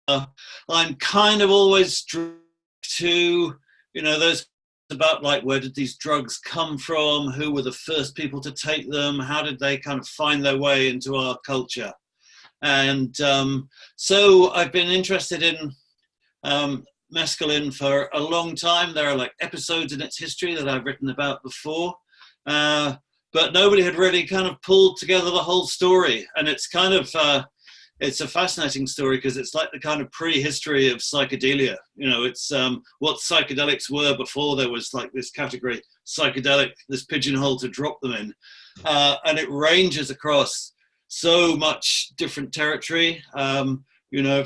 I'm kind of always drawn to, those about like where did these drugs come from? Who were the first people to take them? How did they kind of find their way into our culture? And so I've been interested in mescaline for a long time. There are like episodes in its history that I've written about before, but nobody had really kind of pulled together the whole story. And it's kind of it's a fascinating story because it's like the kind of prehistory of psychedelia. It's what psychedelics were before there was like this category psychedelic, this pigeonhole to drop them in, and it ranges across so much different territory.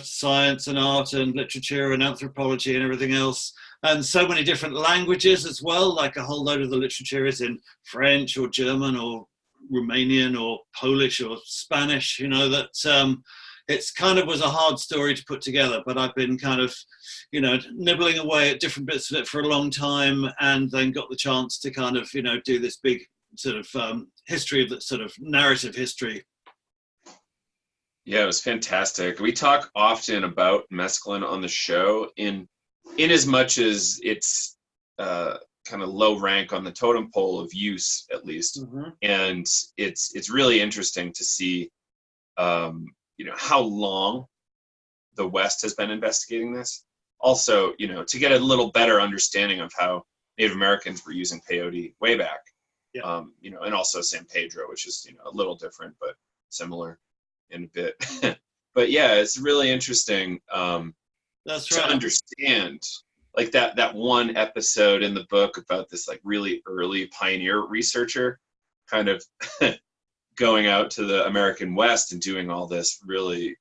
Science and art and literature and anthropology and everything else. And so many different languages as well, like a whole load of the literature is in French or German or Romanian or Polish or Spanish, that it's kind of was a hard story to put together, but I've been kind of, nibbling away at different bits of it for a long time and then got the chance to kind of, do this big sort of history of that sort of narrative history. Yeah, it was fantastic. We talk often about mescaline on the show in as much as it's kind of low rank on the totem pole of use, at least. Mm-hmm. And it's really interesting to see, how long the West has been investigating this. Also, to get a little better understanding of how Native Americans were using peyote way back. Yeah. And also San Pedro, which is, a little different, but similar in a bit. But yeah, it's really interesting That's to right. understand like that one episode in the book about this like really early pioneer researcher kind of going out to the American West and doing all this really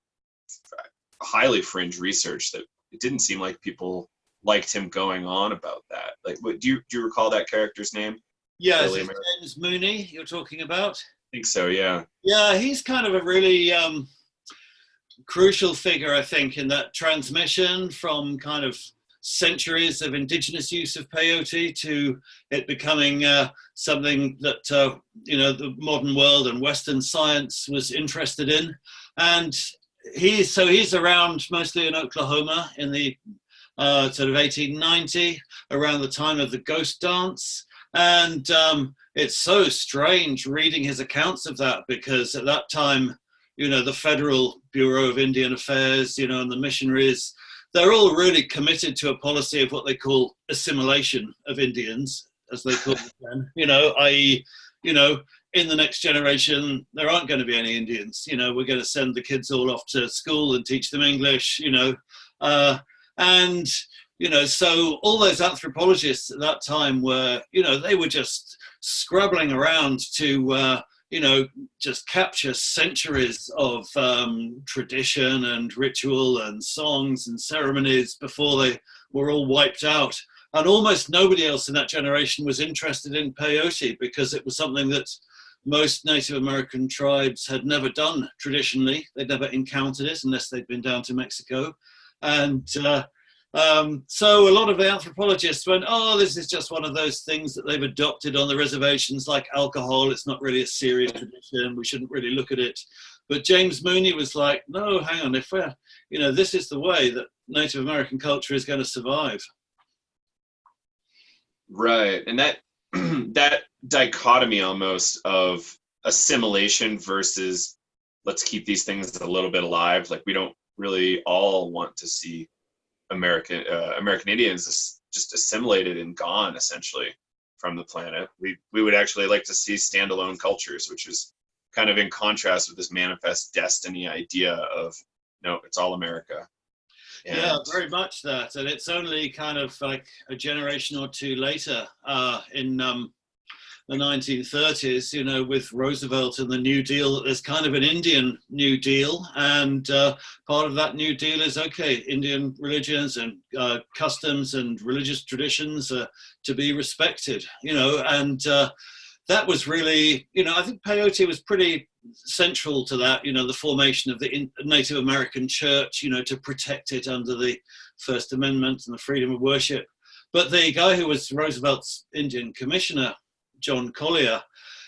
highly fringe research that it didn't seem like people liked him going on about that. Like, do you recall that character's name? Yeah, is it James Mooney you're talking about? I think so, yeah. Yeah, he's kind of a really crucial figure, I think, in that transmission from kind of centuries of indigenous use of peyote to it becoming something that, the modern world and Western science was interested in. And he's around mostly in Oklahoma in the sort of 1890, around the time of the ghost dance. And it's so strange reading his accounts of that because at that time, the Federal Bureau of Indian Affairs, and the missionaries, they're all really committed to a policy of what they call assimilation of Indians, as they call it then, i.e., in the next generation, there aren't going to be any Indians. We're going to send the kids all off to school and teach them English, and so all those anthropologists at that time were, they were just scrabbling around to, just capture centuries of tradition and ritual and songs and ceremonies before they were all wiped out. And almost nobody else in that generation was interested in peyote because it was something that most Native American tribes had never done traditionally. They'd never encountered it unless they'd been down to Mexico. And so a lot of the anthropologists went, oh, this is just one of those things that they've adopted on the reservations like alcohol. It's not really a serious tradition. We shouldn't really look at it. But James Mooney was like, no, hang on. If we're, this is the way that Native American culture is going to survive. Right. And that that dichotomy almost of assimilation versus let's keep these things a little bit alive. Like we don't really all want to see American Indians just assimilated and gone essentially from the planet. We would actually like to see standalone cultures, which is kind of in contrast with this manifest destiny idea of no, it's all America. And yeah, very much that. And it's only kind of like a generation or two later in the 1930s, with Roosevelt and the New Deal, that there's kind of an Indian New Deal. And part of that New Deal is, okay, Indian religions and customs and religious traditions to be respected, and that was really, I think peyote was pretty central to that, the formation of the Native American church, to protect it under the First Amendment and the freedom of worship. But the guy who was Roosevelt's Indian commissioner, John Collier,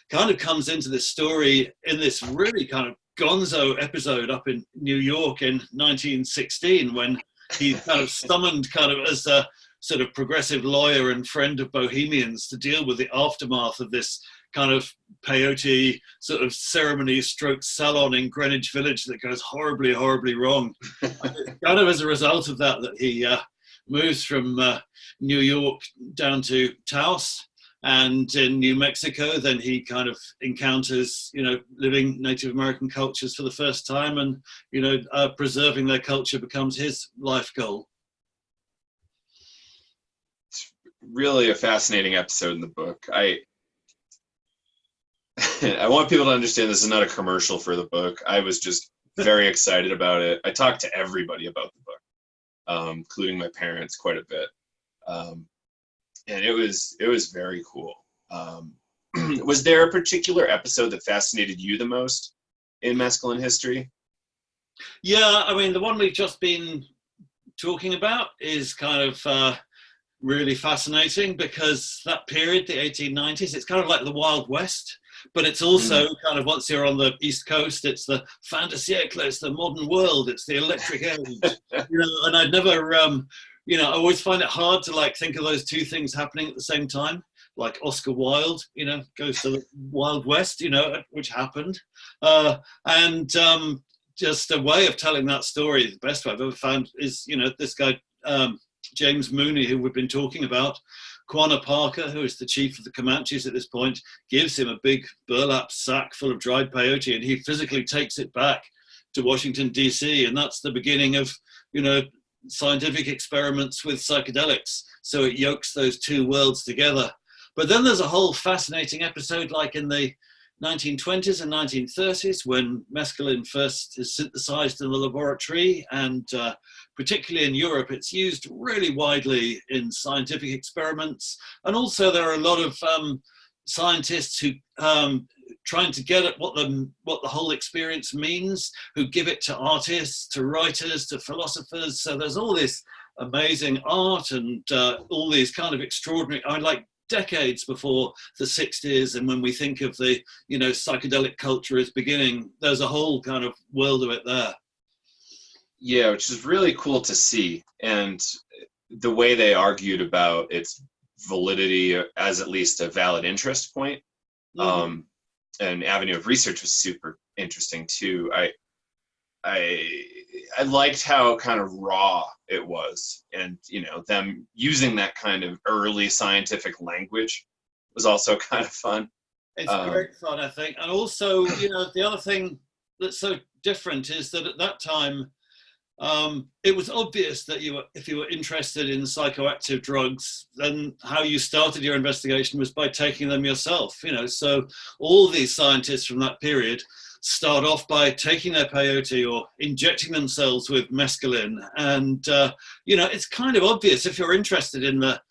kind of comes into this story in this really kind of gonzo episode up in New York in 1916 when he kind of summoned kind of as a sort of progressive lawyer and friend of bohemians to deal with the aftermath of this kind of peyote sort of ceremony stroke salon in Greenwich Village that goes horribly, horribly wrong. Kind of as a result of that he moves from New York down to Taos, and in New Mexico, then he kind of encounters, living Native American cultures for the first time, and, preserving their culture becomes his life goal. It's really a fascinating episode in the book. I want people to understand this is not a commercial for the book. I was just very excited about it. I talked to everybody about the book, including my parents quite a bit. And it was very cool. Was there a particular episode that fascinated you the most in Mescaline history? Yeah, I mean, the one we've just been talking about is kind of really fascinating, because that period, the 1890s, it's kind of like the Wild West, but it's also kind of, once you're on the East Coast, it's the fin de siècle, it's the modern world, it's the electric age, and I'd never, I always find it hard to think of those two things happening at the same time. Like Oscar Wilde, goes to the Wild West, which happened. And just a way of telling that story, the best I've ever found is, this guy, James Mooney, who we've been talking about. Quanah Parker, who is the chief of the Comanches at this point, gives him a big burlap sack full of dried peyote, and he physically takes it back to Washington, D.C., and that's the beginning of, scientific experiments with psychedelics. So it yokes those two worlds together. But then there's a whole fascinating episode, like in the 1920s and 1930s, when mescaline first is synthesized in the laboratory, and particularly in Europe, it's used really widely in scientific experiments. And also there are a lot of scientists who trying to get at what the whole experience means, who give it to artists, to writers, to philosophers. So there's all this amazing art and all these kind of extraordinary, like decades before the 60s, and when we think of the psychedelic culture as beginning, there's a whole kind of world of it there. Yeah, which is really cool to see, and the way they argued about its validity as at least a valid interest point. An avenue of research was super interesting too. I liked how kind of raw it was, and them using that kind of early scientific language was also kind of fun. It's great fun, I think. And also, the other thing that's so different is that at that time, it was obvious that if you were interested in psychoactive drugs, then how you started your investigation was by taking them yourself. So all these scientists from that period start off by taking their peyote or injecting themselves with mescaline. And, it's kind of obvious if you're interested in the,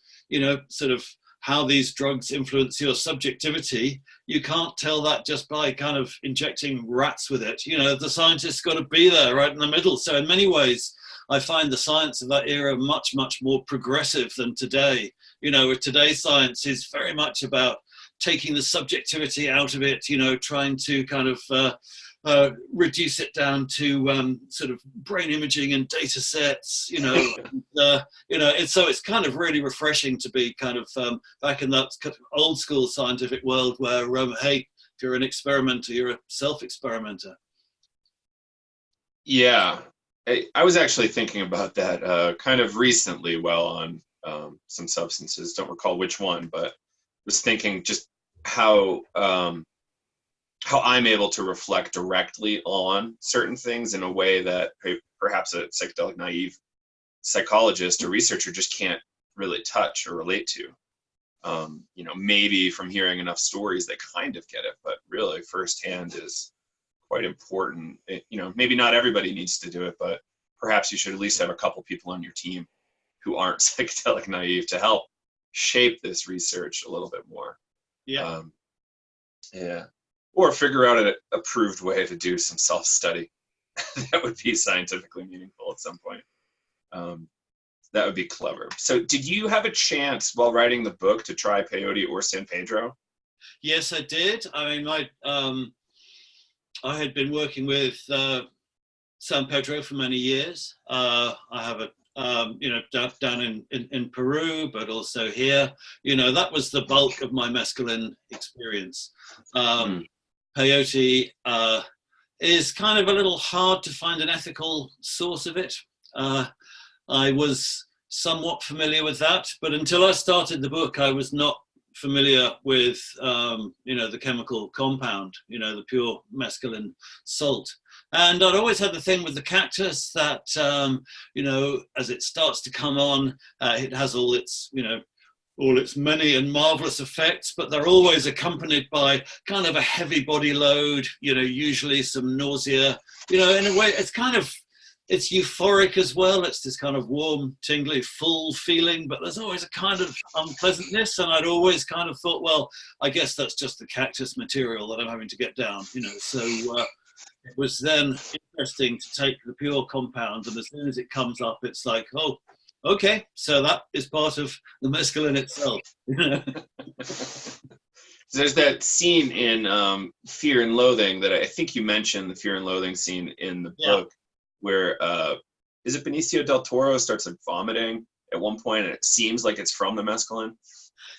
sort of how these drugs influence your subjectivity. You can't tell that just by kind of injecting rats with it. The scientist's got to be there right in the middle. So in many ways, I find the science of that era much, much more progressive than today. Today's science is very much about taking the subjectivity out of it, trying to kind of reduce it down to sort of brain imaging and data sets, so it's kind of really refreshing to be kind of back in that old school scientific world where, hey, if you're an experimenter, you're a self-experimenter. Yeah, I was actually thinking about that kind of recently while on some substances, don't recall which one, but was thinking just how I'm able to reflect directly on certain things in a way that perhaps a psychedelic naive psychologist or researcher just can't really touch or relate to. Maybe from hearing enough stories they kind of get it, but really firsthand is quite important. Maybe not everybody needs to do it, but perhaps you should at least have a couple people on your team who aren't psychedelic naive to help shape this research a little bit more. Yeah. Yeah. Or figure out an approved way to do some self-study that would be scientifically meaningful at some point. That would be clever. So did you have a chance while writing the book to try peyote or San Pedro? Yes, I did. I mean, I had been working with San Pedro for many years. I have a down in Peru, but also here. That was the bulk of my mescaline experience. Peyote is kind of a little hard to find an ethical source of it. I was somewhat familiar with that, but until I started the book, I was not familiar with the chemical compound, the pure mescaline salt. And I'd always had the thing with the cactus that as it starts to come on, it has all its many and marvelous effects, but they're always accompanied by kind of a heavy body load, usually some nausea, in a way. It's euphoric as well. It's this kind of warm, tingly, full feeling, but there's always a kind of unpleasantness. And I'd always kind of thought, well, I guess that's just the cactus material that I'm having to get down, So it was then interesting to take the pure compound, and as soon as it comes up, it's like, oh, okay, so that is part of the mescaline itself. There's that scene in Fear and Loathing that I think you mentioned, the Fear and Loathing scene in the book, where is it Benicio del Toro starts like vomiting at one point, and it seems like it's from the mescaline.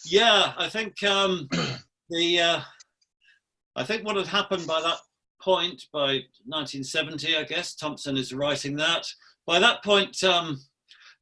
Yeah, I think I think what had happened by that point, by 1970, I guess, Thompson is writing that. By that point,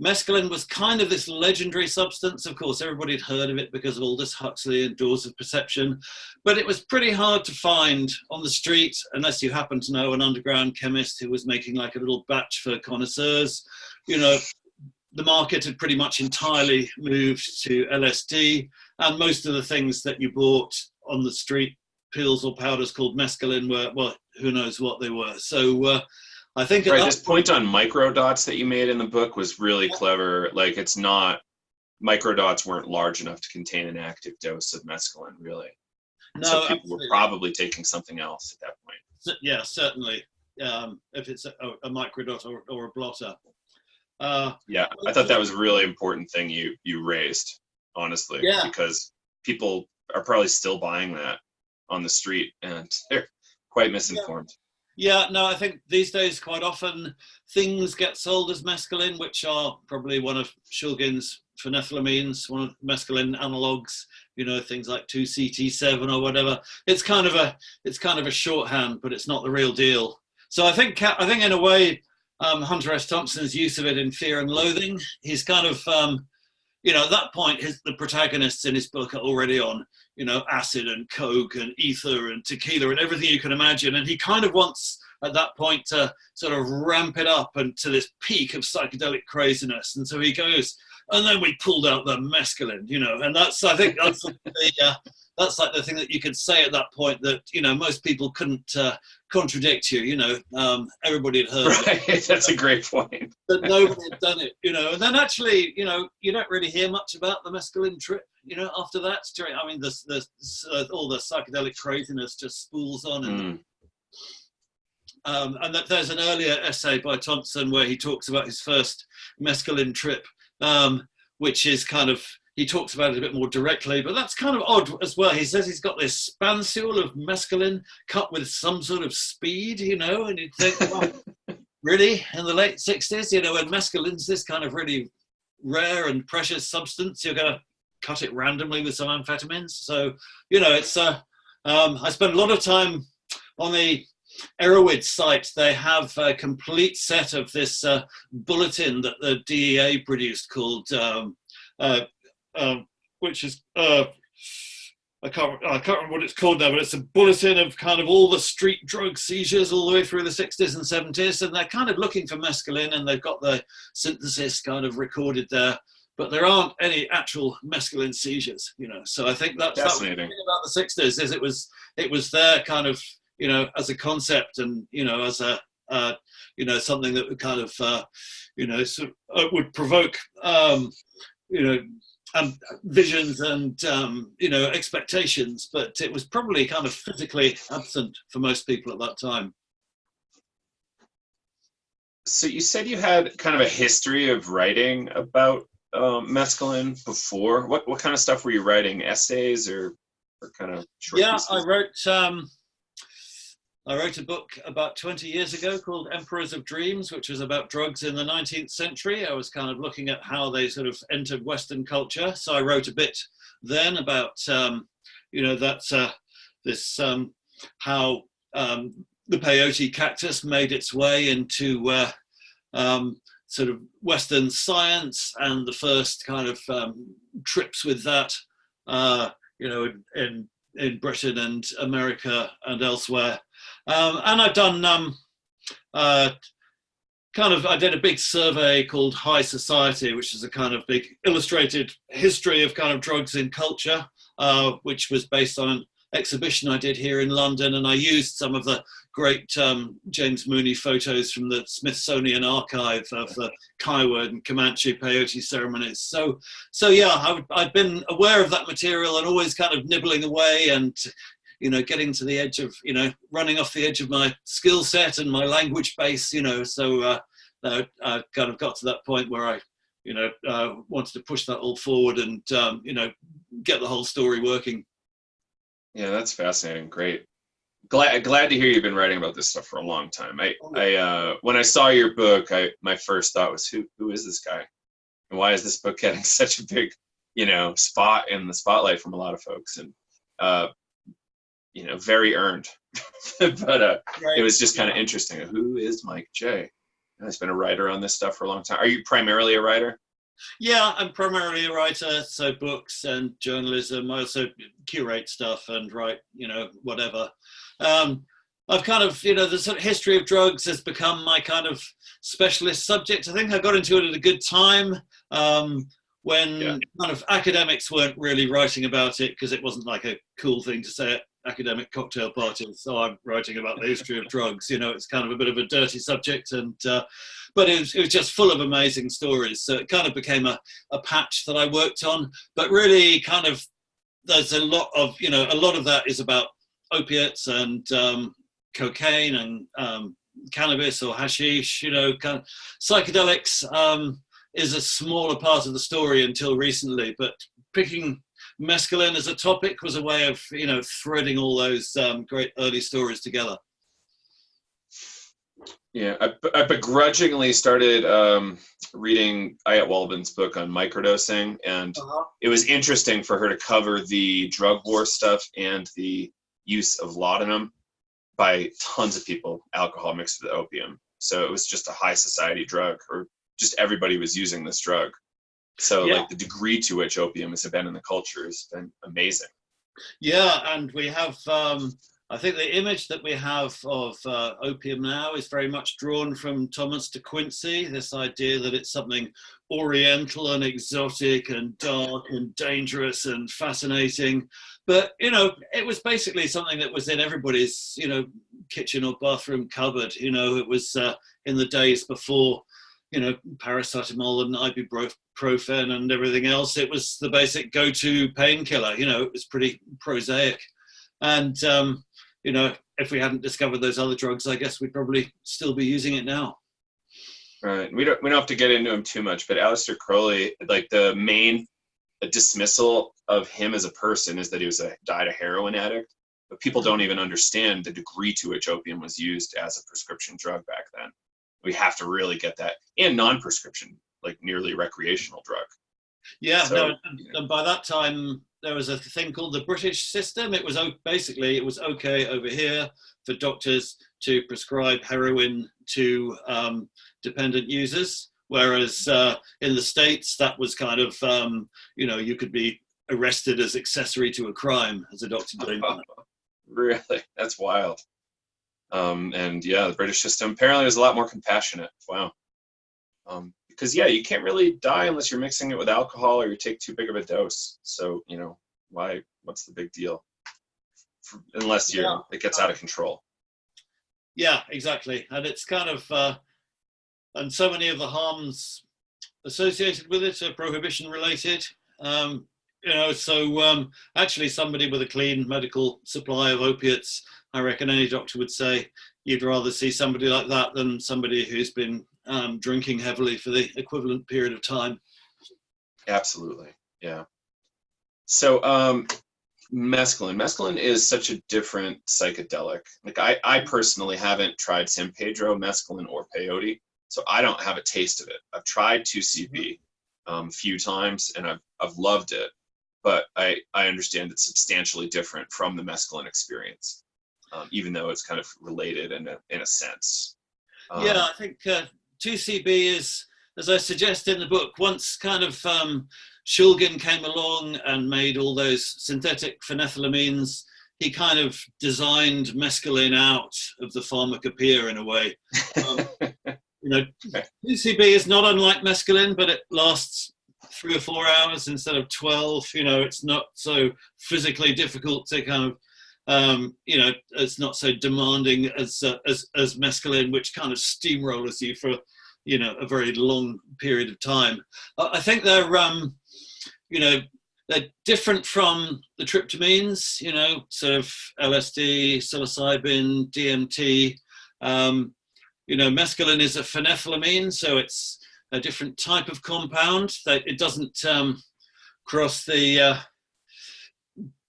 mescaline was kind of this legendary substance. Of course, everybody had heard of it because of Aldous Huxley and Doors of Perception, but it was pretty hard to find on the street unless you happen to know an underground chemist who was making like a little batch for connoisseurs. The market had pretty much entirely moved to LSD, and most of the things that you bought on the street, pills or powders called mescaline, were, well, who knows what they were. So I think this point on microdots that you made in the book was really clever. Like, it's not, microdots weren't large enough to contain an active dose of mescaline, really. No, so people absolutely were probably taking something else at that point. Yeah, certainly. If it's a microdot or a blotter. Yeah, I thought that was a really important thing you raised, honestly, because people are probably still buying that on the street, and they're quite misinformed. Yeah, no, I think these days quite often things get sold as mescaline, which are probably one of Shulgin's phenethylamines, one of mescaline analogs, things like 2-CT7 or whatever. It's kind of a shorthand, but it's not the real deal. So I think in a way, Hunter S. Thompson's use of it in Fear and Loathing, he's kind of, at that point, the protagonists in his book are already on, acid and coke and ether and tequila and everything you can imagine. And he kind of wants, at that point, to sort of ramp it up and to this peak of psychedelic craziness. And so he goes, and then we pulled out the mescaline, and I think that's that's like the thing that you could say at that point that, most people couldn't contradict you, everybody had heard right. it. That's a great point. But nobody had done it, and then actually, you don't really hear much about the mescaline trip, after that. I mean, all the psychedelic craziness just spools on. And that there's an earlier essay by Thompson where he talks about his first mescaline trip, which is kind of, he talks about it a bit more directly, but that's kind of odd as well. He says he's got this spansule of mescaline cut with some sort of speed, and you'd think, well, really, in the late 60s, when mescaline's this kind of really rare and precious substance, you're going to cut it randomly with some amphetamines. So, it's, I spent a lot of time on the Erowid site. They have a complete set of this bulletin that the DEA produced called, which is I can't remember what it's called now, but it's a bulletin of kind of all the street drug seizures all the way through the 60s and 70s, and they're kind of looking for mescaline, and they've got the synthesis kind of recorded there, but there aren't any actual mescaline seizures, So I think that's that thing about the 60s is it was there kind of, as a concept, and as a something that would kind of would provoke visions and expectations, but it was probably kind of physically absent for most people at that time. So you said you had kind of a history of writing about mescaline before. What kind of stuff were you writing? Essays or kind of short pieces? I wrote I wrote a book about 20 years ago called Emperors of Dreams, which was about drugs in the 19th century. I was kind of looking at how they sort of entered Western culture. So I wrote a bit then about, how the peyote cactus made its way into sort of Western science, and the first kind of trips with that, in Britain and America and elsewhere. And I've done I did a big survey called High Society, which is a kind of big illustrated history of kind of drugs in culture, which was based on an exhibition I did here in London. And I used some of the great James Mooney photos from the Smithsonian archive of the Kiowa and Comanche peyote ceremonies. So yeah, I've been aware of that material and always kind of nibbling away and, getting to the edge of, running off the edge of my skill set and my language base, so I kind of got to that point where I, wanted to push that all forward and, get the whole story working. Yeah, that's fascinating. Great. Glad to hear you've been writing about this stuff for a long time. I when I saw your book, my first thought was, who is this guy? And why is this book getting such a big, spot in the spotlight from a lot of folks? And very earned. But right. It was just kind of interesting. Who is Mike J? He's been a writer on this stuff for a long time. Are you primarily a writer? Yeah, I'm primarily a writer, so books and journalism. I also curate stuff and write, whatever. I've kind of, the sort of history of drugs has become my kind of specialist subject. I think I got into it at a good time when kind of academics weren't really writing about it because it wasn't like a cool thing to say at academic cocktail parties. So I'm writing about the history of drugs. It's kind of a bit of a dirty subject, and but it was just full of amazing stories. So it kind of became a patch that I worked on. But really, kind of, there's a lot of that is about opiates and cocaine and cannabis or hashish. Kind of psychedelics is a smaller part of the story until recently. But picking mescaline as a topic was a way of threading all those great early stories together. Yeah, I begrudgingly started reading Ayat Walban's book on microdosing, and it was interesting for her to cover the drug war stuff and the use of laudanum by tons of people, alcohol mixed with opium. So it was just a high society drug, or just everybody was using this drug. So like the degree to which opium has been in the culture has been amazing. Yeah, and we have, I think the image that we have of opium now is very much drawn from Thomas de Quincey, this idea that it's something oriental and exotic and dark and dangerous and fascinating. But, it was basically something that was in everybody's, kitchen or bathroom cupboard. It was in the days before, paracetamol and ibuprofen and everything else. It was the basic go-to painkiller. It was pretty prosaic. And, if we hadn't discovered those other drugs, I guess we'd probably still be using it now. Right. We don't have to get into him too much, but Aleister Crowley, like the main dismissal of him as a person is that he died a heroin addict. But people don't even understand the degree to which opium was used as a prescription drug back then. We have to really get that, and non-prescription, like nearly recreational drug. Yeah, so, and by that time there was a thing called the British system. It was okay over here for doctors to prescribe heroin to dependent users, whereas in the States that was kind of you could be arrested as accessory to a crime as a doctor doing that. Really, that's wild. And the British system apparently was a lot more compassionate. Wow. Because you can't really die unless you're mixing it with alcohol or you take too big of a dose. So, why? What's the big deal? Unless it gets out of control. Yeah, exactly. And it's kind of, and so many of the harms associated with it are prohibition related. Actually somebody with a clean medical supply of opiates, I reckon any doctor would say you'd rather see somebody like that than somebody who's been drinking heavily for the equivalent period of time. Absolutely, yeah. So Mescaline is such a different psychedelic. Like I personally haven't tried San Pedro, mescaline, or peyote, so I don't have a taste of it. I've tried 2CB a few times, and I've loved it, but I understand it's substantially different from the mescaline experience, even though it's kind of related in a sense. Yeah, I think 2CB is, as I suggest in the book, once kind of Shulgin came along and made all those synthetic phenethylamines, he kind of designed mescaline out of the pharmacopoeia in a way. 2CB is not unlike mescaline, but it lasts 3 or 4 hours instead of 12. It's not so physically difficult to kind of, it's not so demanding as mescaline, which kind of steamrollers you for, a very long period of time. I think they're different from the tryptamines, sort of LSD, psilocybin, DMT. Mescaline is a phenethylamine, so it's a different type of compound. It doesn't cross the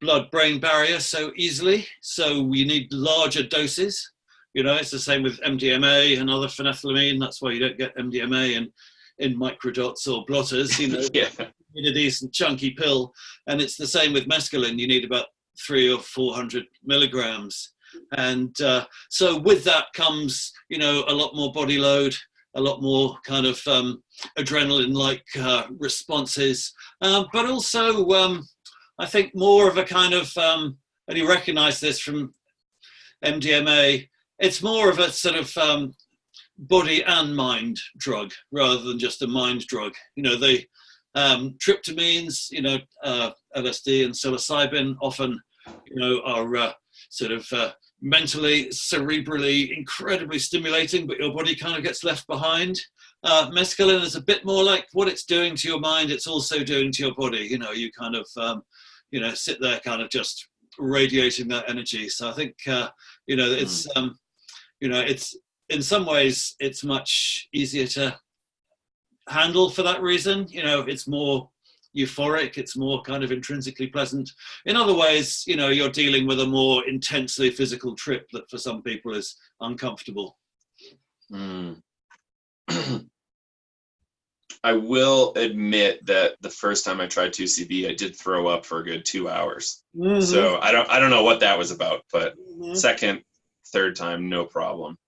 blood-brain barrier so easily, so we need larger doses. It's the same with MDMA and other phenethylamine. That's why you don't get MDMA in microdots or blotters. Yeah. You need a decent chunky pill, and it's the same with mescaline. You need about 300 or 400 milligrams, and so with that comes a lot more body load, a lot more kind of adrenaline-like responses, but also I think more of a kind of, and you recognize this from MDMA, it's more of a sort of body and mind drug rather than just a mind drug. The tryptamines, LSD and psilocybin often, are sort of mentally, cerebrally, incredibly stimulating, but your body kind of gets left behind. Mescaline is a bit more like what it's doing to your mind, it's also doing to your body. You kind of, sit there kind of just radiating that energy. So I think, it's, it's in some ways, it's much easier to handle for that reason. It's more euphoric, it's more kind of intrinsically pleasant. In other ways, you're dealing with a more intensely physical trip that for some people is uncomfortable. I will admit that the first time I tried 2CB, I did throw up for a good 2 hours. Mm-hmm. So I don't know what that was about, but second, third time, no problem.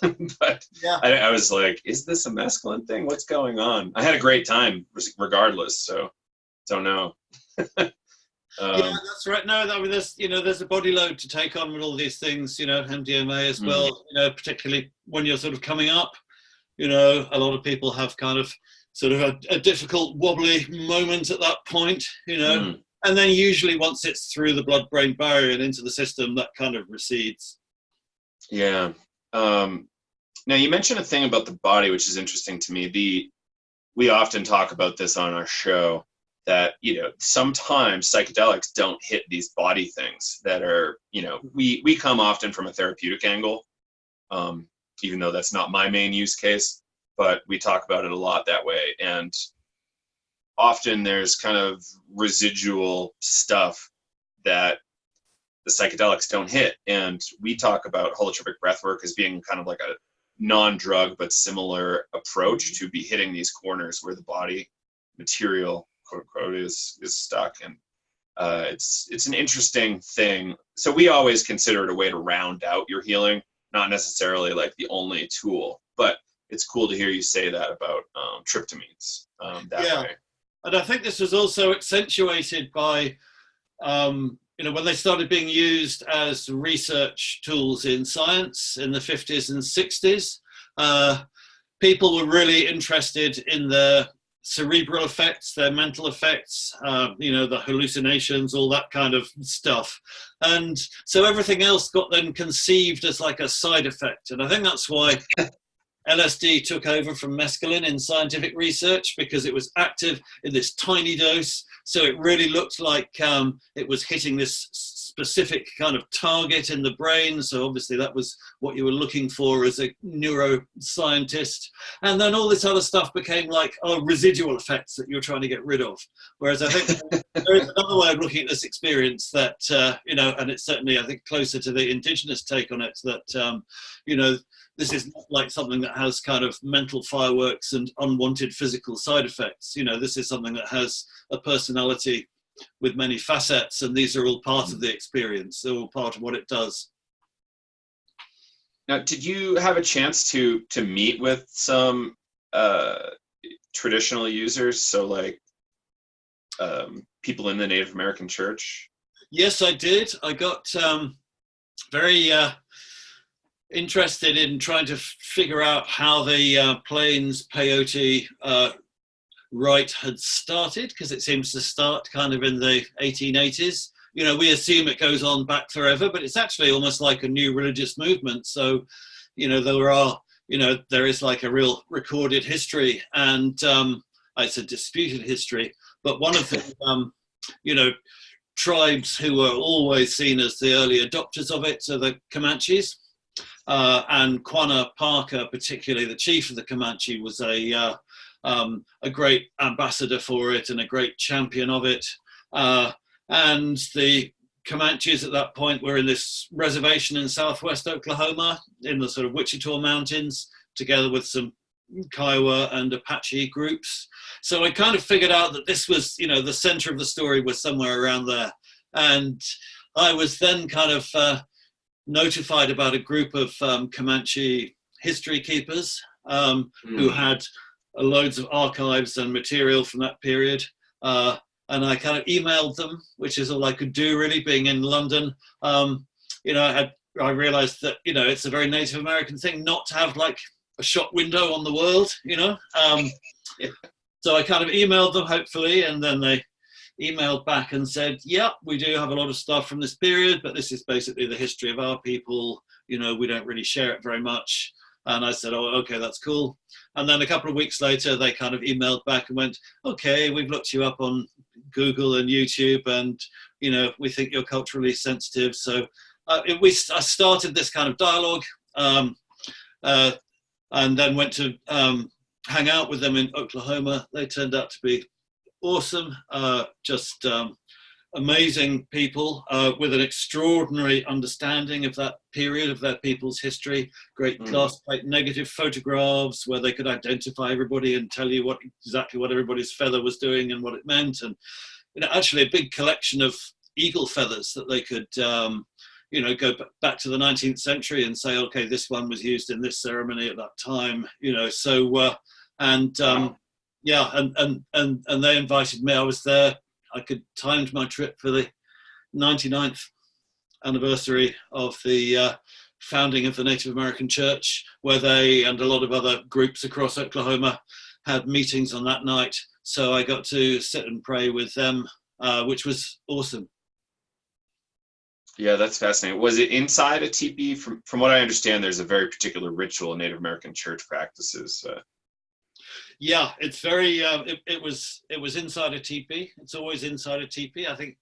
But yeah. I was like, is this a mescaline thing? What's going on? I had a great time regardless, so don't know. Yeah, that's right. No, there's a body load to take on with all these things, MDMA as well, particularly when you're sort of coming up, a lot of people have kind of sort of a difficult, wobbly moment at that point, and then usually once it's through the blood-brain barrier and into the system, that kind of recedes. Yeah. Now you mentioned a thing about the body, which is interesting to me. We often talk about this on our show, that, sometimes psychedelics don't hit these body things that are, we come often from a therapeutic angle, even though that's not my main use case, but we talk about it a lot that way. And often there's kind of residual stuff that the psychedelics don't hit. And we talk about holotropic breathwork as being kind of like a non-drug but similar approach to be hitting these corners where the body material, quote unquote, is stuck. And it's an interesting thing. So we always consider it a way to round out your healing, not necessarily like the only tool, but it's cool to hear you say that about tryptamines that way. And I think this was also accentuated by when they started being used as research tools in science in the 50s and 60s, people were really interested in their cerebral effects, their mental effects, the hallucinations, all that kind of stuff. And so everything else got then conceived as like a side effect. And I think that's why LSD took over from mescaline in scientific research, because it was active in this tiny dose. So it really looked like it was hitting this specific kind of target in the brain. So obviously that was what you were looking for as a neuroscientist. And then all this other stuff became like, residual effects that you're trying to get rid of. Whereas I think there is another way of looking at this experience that, and it's certainly, I think, closer to the indigenous take on it, that, this is not like something that has kind of mental fireworks and unwanted physical side effects. This is something that has a personality with many facets, and these are all part of the experience. They're all part of what it does. Now, did you have a chance to meet with some traditional users? So like people in the Native American church? Yes, I did. I got very interested in trying to figure out how the Plains peyote rite had started, because it seems to start kind of in the 1880s. We assume it goes on back forever, but it's actually almost like a new religious movement. So, there is like a real recorded history, and it's a disputed history. But one of the, tribes who were always seen as the early adopters of it are the Comanches. And Quanah Parker, particularly the chief of the Comanche, was a great ambassador for it and a great champion of it. And the Comanches at that point were in this reservation in southwest Oklahoma in the sort of Wichita Mountains, together with some Kiowa and Apache groups. So I kind of figured out that this was, the center of the story was somewhere around there. And I was then kind of notified about a group of Comanche history keepers who had loads of archives and material from that period. And I kind of emailed them, which is all I could do really, being in London. I realized that, it's a very Native American thing not to have like a shop window on the world, So I kind of emailed them, hopefully, and then they emailed back and said, yeah, we do have a lot of stuff from this period, but this is basically the history of our people. We don't really share it very much. And I said, oh, okay, that's cool. And then a couple of weeks later, they kind of emailed back and went, okay, we've looked you up on Google and YouTube, and, we think you're culturally sensitive. So I started this kind of dialogue, and then went to hang out with them in Oklahoma. They turned out to be awesome, just amazing people with an extraordinary understanding of that period of their people's history. Great glass plate negative photographs where they could identify everybody and tell you exactly what everybody's feather was doing and what it meant. And actually a big collection of eagle feathers that they could go back to the 19th century and say, okay, this one was used in this ceremony at that time. And they invited me. I was there. I timed my trip for the 99th anniversary of the founding of the Native American Church, where they and a lot of other groups across Oklahoma had meetings on that night. So I got to sit and pray with them, which was awesome. Yeah, that's fascinating. Was it inside a teepee? From what I understand, there's a very particular ritual Native American church practices. Yeah, it's very. It was inside a teepee. It's always inside a teepee. I think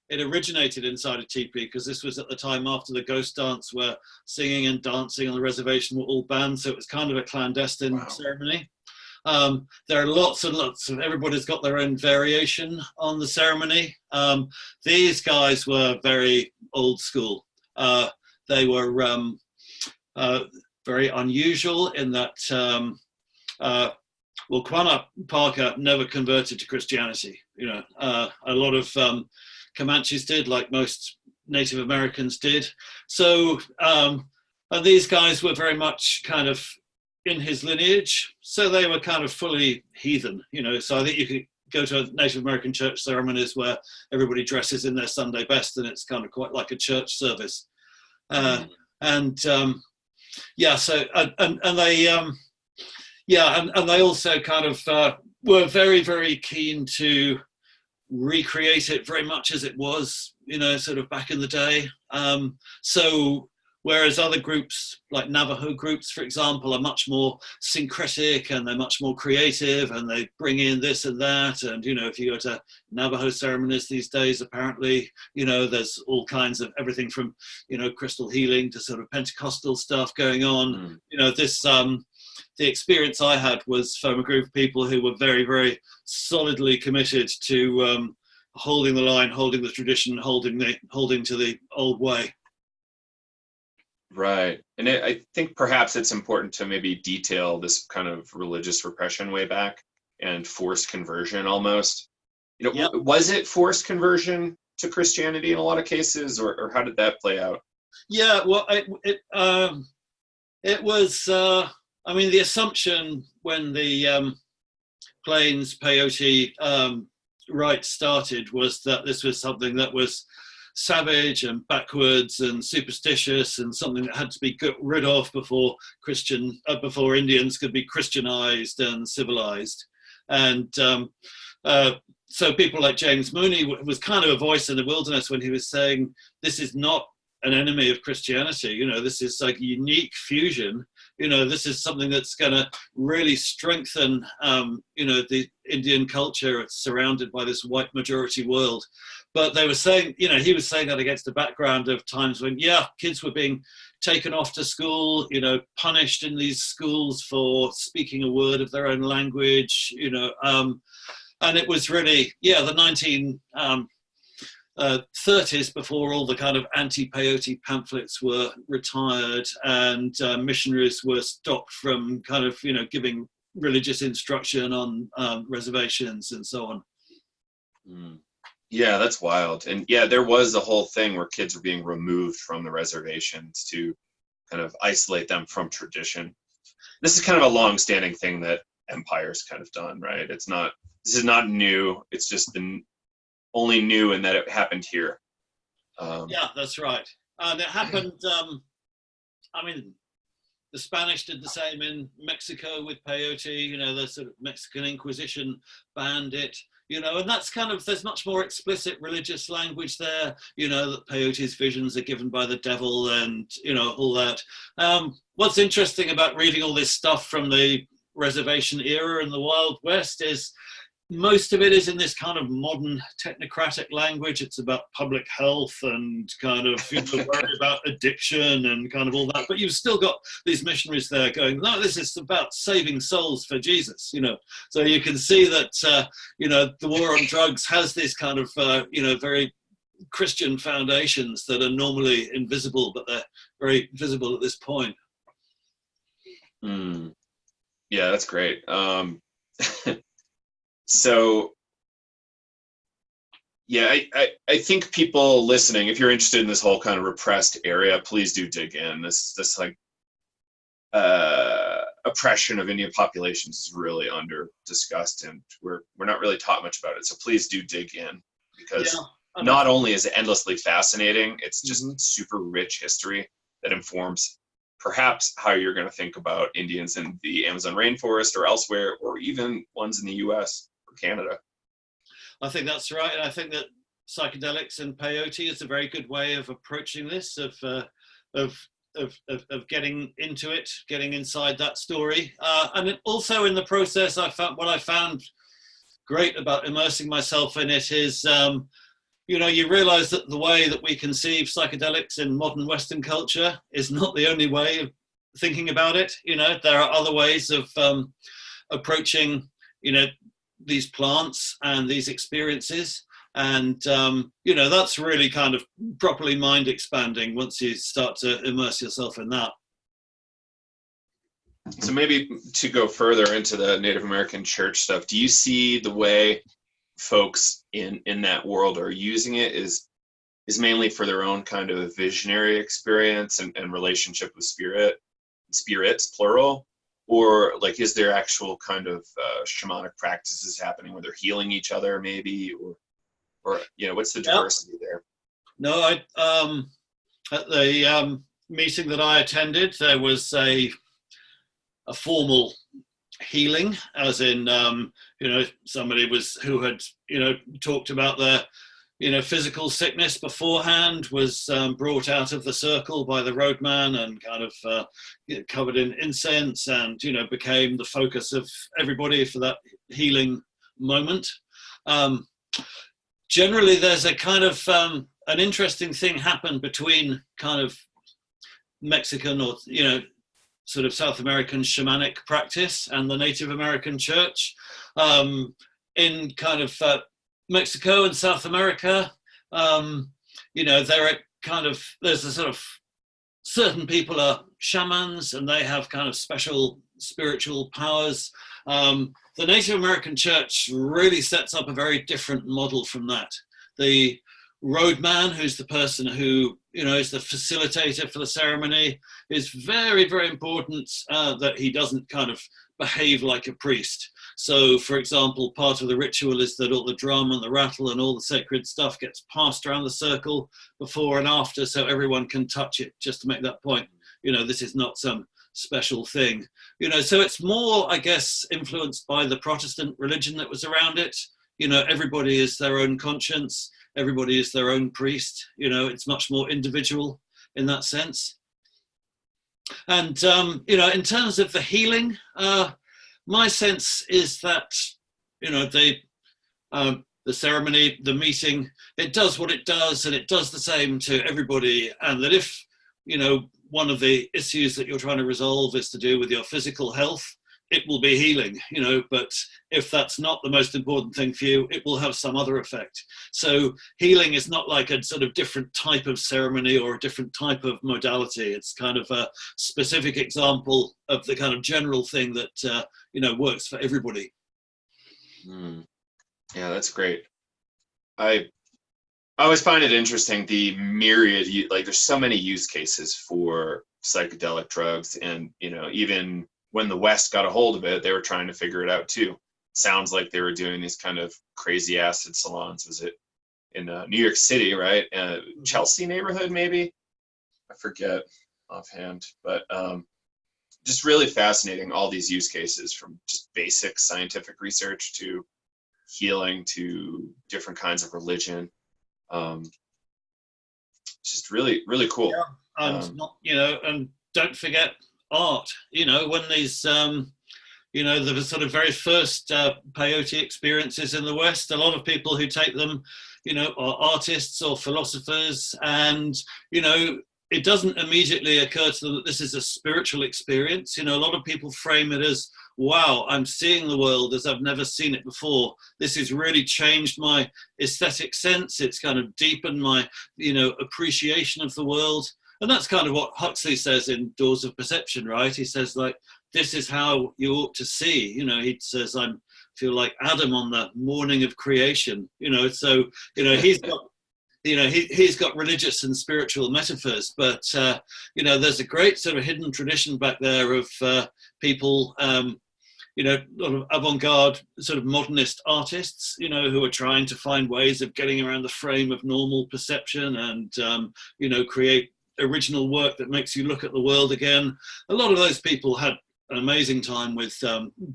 it originated inside a teepee because this was at the time after the ghost dance, where singing and dancing on the reservation were all banned. So it was kind of a clandestine ceremony. There are lots and lots of. Everybody's got their own variation on the ceremony. These guys were very old school. They were very unusual in that. Quanah Parker never converted to Christianity. A lot of Comanches did, like most Native Americans did. So, and these guys were very much kind of in his lineage. So they were kind of fully heathen, So I think you could go to Native American church ceremonies where everybody dresses in their Sunday best, and it's kind of quite like a church service. And they also kind of were very, very keen to recreate it very much as it was, sort of back in the day. So Whereas other groups, like Navajo groups, for example, are much more syncretic and they're much more creative and they bring in this and that. And, if you go to Navajo ceremonies these days, apparently, there's all kinds of everything from, crystal healing to sort of Pentecostal stuff going on. The experience I had was from a group of people who were very, very solidly committed to holding the line, holding the tradition, holding to the old way. Right. And I think perhaps it's important to maybe detail this kind of religious repression way back and forced conversion almost. Yep. Was it forced conversion to Christianity in a lot of cases, or how did that play out? Yeah, well, it was, the assumption when the Plains peyote rite started was that this was something that was savage and backwards and superstitious and something that had to be got rid of before Indians could be Christianized and civilized. And so people like James Mooney was kind of a voice in the wilderness when he was saying, this is not an enemy of Christianity. This is like a unique fusion. This is something that's going to really strengthen, the Indian culture. It's surrounded by this white majority world. But they were saying, he was saying that against the background of times when, kids were being taken off to school, punished in these schools for speaking a word of their own language, and it was really, the 1930s before all the kind of anti-peyote pamphlets were retired and missionaries were stopped from kind of, giving religious instruction on reservations and so on. Mm. Yeah, that's wild. And there was a whole thing where kids were being removed from the reservations to kind of isolate them from tradition. This is kind of a long-standing thing that empire's kind of done, right? This is not new. It's just only new in that it happened here. Yeah, that's right. And it happened, the Spanish did the same in Mexico with peyote, the sort of Mexican Inquisition banned it. And that's kind of, there's much more explicit religious language there, that peyote's visions are given by the devil and, all that. What's interesting about reading all this stuff from the reservation era in the Wild West is most of it is in this kind of modern technocratic language. It's about public health and kind of worry about addiction and kind of all that. But you've still got these missionaries there going, no, this is about saving souls for Jesus, So you can see that, the war on drugs has this kind of, very Christian foundations that are normally invisible, but they're very visible at this point. Yeah, that's great. So, I think people listening, if you're interested in this whole kind of repressed area, please do dig in. This like oppression of Indian populations is really under discussed, and we're not really taught much about it. So please do dig in, because not only is it endlessly fascinating, it's just super rich history that informs perhaps how you're going to think about Indians in the Amazon rainforest or elsewhere, or even ones in the US or Canada. I think that's right. And I think that psychedelics and peyote is a very good way of approaching this, of getting into it, getting inside that story. And also in the process, what I found great about immersing myself in it is, you realize that the way that we conceive psychedelics in modern Western culture is not the only way of thinking about it. There are other ways of approaching, these plants and these experiences. And, that's really kind of properly mind expanding once you start to immerse yourself in that. So maybe to go further into the Native American church stuff, do you see the way folks in that world are using it is mainly for their own kind of visionary experience and relationship with spirits, plural? Or like, is there actual kind of shamanic practices happening where they're healing each other maybe, or what's the diversity there? No, at the meeting that I attended, there was a formal healing, as in, somebody who had talked about physical sickness beforehand was brought out of the circle by the roadman and kind of covered in incense, and became the focus of everybody for that healing moment. Generally, there's a kind of an interesting thing happened between kind of Mexican or sort of South American shamanic practice and the Native American church. In kind of Mexico and South America, there's a sort of certain people are shamans and they have kind of special spiritual powers. The Native American church really sets up a very different model from that. The roadman, who's the person who is the facilitator for the ceremony, is very, very important that he doesn't kind of behave like a priest. So, for example, part of the ritual is that all the drum and the rattle and all the sacred stuff gets passed around the circle before and after, so everyone can touch it, just to make that point. This is not some special thing. So it's more, I guess, influenced by the Protestant religion that was around it. Everybody is their own conscience. Everybody is their own priest. It's much more individual in that sense. And, in terms of the healing, my sense is that, the ceremony, the meeting, it does what it does, and it does the same to everybody. And that if, one of the issues that you're trying to resolve is to do with your physical health, it will be healing, but if that's not the most important thing for you, it will have some other effect. So healing is not like a sort of different type of ceremony or a different type of modality. It's kind of a specific example of the kind of general thing that, works for everybody. Yeah, that's great. I always find it interesting, the myriad, there's so many use cases for psychedelic drugs, and, even when the West got a hold of it, they were trying to figure it out too. Sounds like they were doing these kind of crazy acid salons. Was it in New York City, right? Chelsea neighborhood, maybe? I forget offhand, but just really fascinating, all these use cases, from just basic scientific research to healing to different kinds of religion. Just really, really cool. Yeah, and and don't forget art. When these the sort of very first peyote experiences in the West, a lot of people who take them are artists or philosophers, and it doesn't immediately occur to them that this is a spiritual experience. A lot of people frame it as, wow, I'm seeing the world as I've never seen it before. This has really changed my aesthetic sense. It's kind of deepened my appreciation of the world. And that's kind of what Huxley says in Doors of Perception, right? He says, like, this is how you ought to see. He says, I feel like Adam on the morning of creation. So he's got he's got religious and spiritual metaphors, but there's a great sort of hidden tradition back there of people, lot of avant-garde sort of modernist artists, who are trying to find ways of getting around the frame of normal perception and create original work that makes you look at the world again. A lot of those people had an amazing time with